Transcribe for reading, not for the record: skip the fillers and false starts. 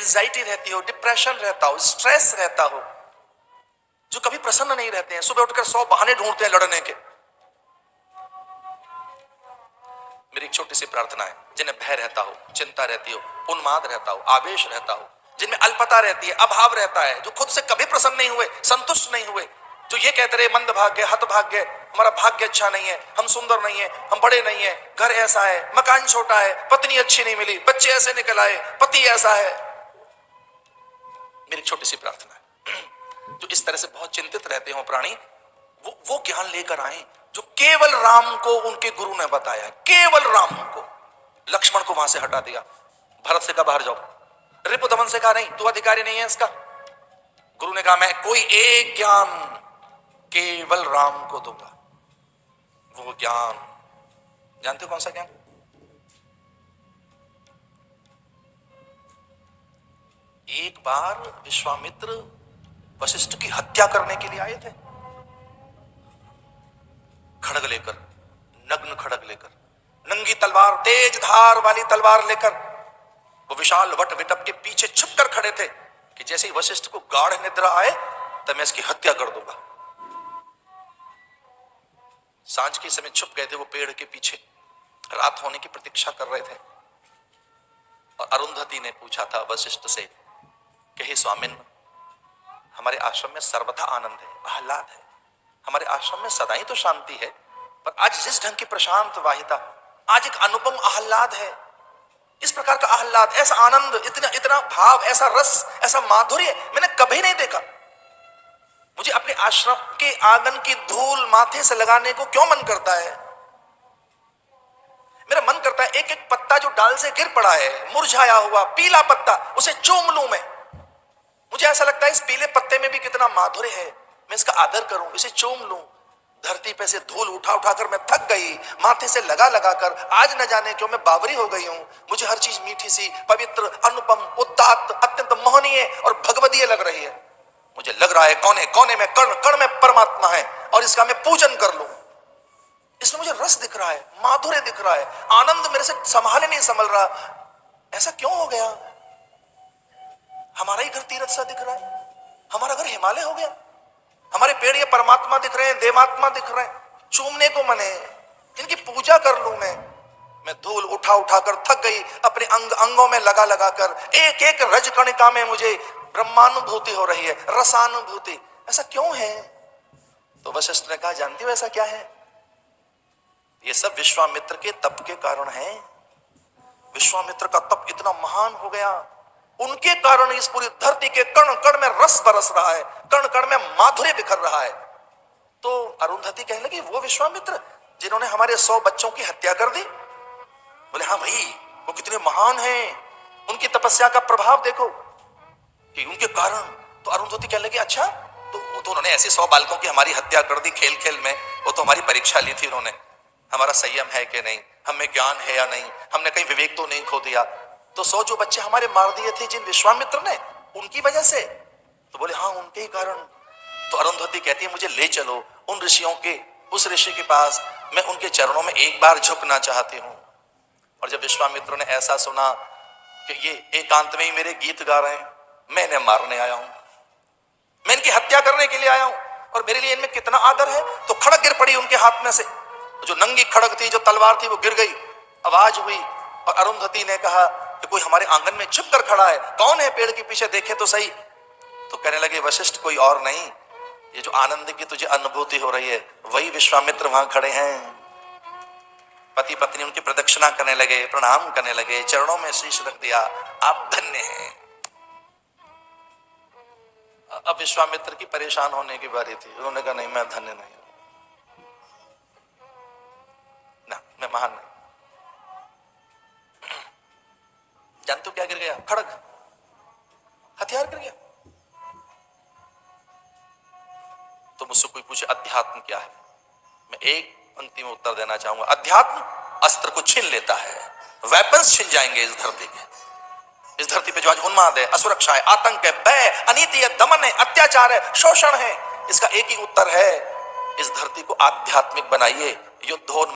Anxiety रहती हो, depression रहता हो, स्ट्रेस रहता हो, जो कभी प्रसन्न नहीं रहते हैं, सुबह उठकर 100 बहाने ढूंढते हैं लड़ने के। मेरी एक छोटी सी प्रार्थना है, जिन्हें भय रहता हो, चिंता रहती हो, उन्माद रहता हो, आवेश रहता हो, जिनमें अल्पता रहती है, अभाव रहता है, जो खुद से कभी प्रसन्न नहीं हुए, संतुष्ट नहीं हुए, जो ये कहते रहे मंद भाग्य, हत भाग्य, हमारा भाग्य अच्छा नहीं है, हम सुंदर नहीं है, हम बड़े नहीं है, घर ऐसा है, मकान छोटा है, पत्नी अच्छी नहीं मिली, बच्चे ऐसे निकल आए, पति ऐसा है। मेरी छोटी सी प्रार्थना है, जो इस तरह से बहुत चिंतित रहते हो प्राणी, वो ज्ञान लेकर आए जो केवल राम को उनके गुरु ने बताया, केवल राम को। लक्ष्मण को वहां से हटा दिया, भरत से कहा बाहर जाओ, रिपुदमन से कहा नहीं तू अधिकारी नहीं है इसका। गुरु ने कहा मैं कोई एक ज्ञान केवल राम को दूंगा। वो ज्ञान जानते हो कौन सा ज्ञान? एक बार विश्वामित्र वशिष्ठ की हत्या करने के लिए आए थे, खड़ग लेकर, नग्न खड़ग लेकर, नंगी तलवार, तेज धार वाली तलवार लेकर वो विशाल वट विटप के पीछे छुपकर खड़े थे कि जैसे ही वशिष्ठ को गाढ़ निद्रा आए तब मैं इसकी हत्या कर दूंगा। सांझ के समय छुप गए थे वो पेड़ के पीछे, रात होने की प्रतीक्षा कर रहे थे। और अरुंधति ने पूछा था वशिष्ठ से कि हे स्वामिन, हमारे आश्रम में सर्वथा आनंद है, आह्लाद है, हमारे आश्रम में सदा ही तो शांति है, पर आज जिस ढंग की प्रशांत वाहिता, आज एक अनुपम आह्लाद है, इस प्रकार का आह्लाद, ऐसा आनंद, इतना इतना भाव, ऐसा रस, ऐसा माधुर्य मैंने कभी नहीं देखा। मुझे अपने आश्रम के आंगन की धूल माथे से लगाने को क्यों मन करता है? मेरा मन करता है एक एक पत्ता जो डाल से गिर पड़ा है, मुरझाया हुआ पीला पत्ता, उसे चूम लूं मैं। मुझे ऐसा लगता है इस पीले पत्ते में भी कितना माधुर्य है, मैं इसका आदर करूं, इसे चूम लूं। धरती पे से धूल उठा उठाकर मैं थक गई, माथे से लगा लगा कर आज न जाने क्यों मैं बावरी हो गई हूं। मुझे हर चीज मीठी सी, पवित्र, अनुपम, उदात्त, अत्यंत मोहनीय और भगवदीय लग रही है। मुझे लग रहा है कोने कोने में, कण कण में परमात्मा है और इसका मैं पूजन कर लूं। इसमें मुझे रस दिख रहा है, माधुर्य दिख रहा है, आनंद मेरे से संभाले नहीं संभल रहा। ऐसा क्यों हो गया? हमारा ही घर तीर्थ सा दिख रहा है, हमारा घर हिमालय हो गया, हमारे पेड़ ये परमात्मा दिख रहे हैं, देवात्मा दिख रहे हैं, चूमने को मन है, इनकी पूजा कर लूं मैं धूल उठा उठा कर थक गई, अपने अंगों में लगा लगा कर एक एक रज कणिका में मुझे ब्रह्मानुभूति हो रही है, रसानुभूति। ऐसा क्यों है? तो वशिष्ठ ने कहा जानती हो ऐसा क्या है? ये सब विश्वामित्र के तप के कारण है। विश्वामित्र का तप इतना महान हो गया, उनके कारण इस पूरी धरती के कण कण में रस बरस रहा है, कण कण में माधुर्य बिखर रहा है। तो अरुंधति कहने लगी वो विश्वामित्र जिन्होंने हमारे 100 बच्चों की हत्या कर दी? बोले हाँ भाई, वो कितने महान हैं, उनकी तपस्या का प्रभाव देखो कि उनके कारण। तो अरुंधति कहने लगी अच्छा, तो वो तो उन्होंने ऐसे 100 बालकों की हमारी हत्या कर दी खेल खेल में, वो तो हमारी परीक्षा ली थी उन्होंने, हमारा संयम है कि नहीं, हमें ज्ञान है या नहीं, हमने कहीं विवेक तो नहीं खो दिया। तो 100 जो बच्चे हमारे मार दिए थे जिन विश्वामित्र ने, उनकी वजह से? तो बोले हाँ उनके ही कारण। तो अरुंधति कहती है मुझे ले चलो उन ऋषियों के, उस ऋषि के पास, मैं उनके चरणों में एक बार झुकना चाहती हूँ। और जब विश्वामित्र ने ऐसा सुना कि ये एकांत में ही मेरे गीत गा रहे हैं, मैं इन्हें मारने आया हूं, मैं इनकी हत्या करने के लिए आया हूं और मेरे लिए इनमें कितना आदर है, तो खड़ग गिर पड़ी उनके हाथ में से। जो नंगी खड़ग थी, जो तलवार थी, वो गिर गई, आवाज हुई और अरुंधति ने कहा कि कोई हमारे आंगन में छुप कर खड़ा है, कौन है पेड़ के पीछे, देखे तो सही। तो कहने लगे वशिष्ठ कोई और नहीं, ये जो आनंद की तुझे अनुभूति हो रही है वही विश्वामित्र वहां खड़े हैं। पति पत्नी उनकी प्रदक्षिणा करने लगे, प्रणाम करने लगे, चरणों में शीश रख दिया, आप धन्य हैं। अब विश्वामित्र की परेशान होने की बारी थी, उन्होंने कहा नहीं मैं धन्य नहीं हूं, ना मैं महान नहीं। जानते हो क्या गिर गया? खड़ग, हथियार गिर गया। तो मुझसे कोई पूछे अध्यात्म क्या है, मैं एक पंक्ति में उत्तर देना चाहूंगा, अध्यात्म अस्त्र को छीन लेता है, वेपन्स छीन जाएंगे इस धरती के। इस धरती पे जो आज उन्माद है, असुरक्षा है, आतंक है, भय, अनीति है, दमन है, अत्याचार है, शोषण है, इसका एक ही उत्तर है, इस धरती को आध्यात्मिक बनाइए, युद्धोन्मुख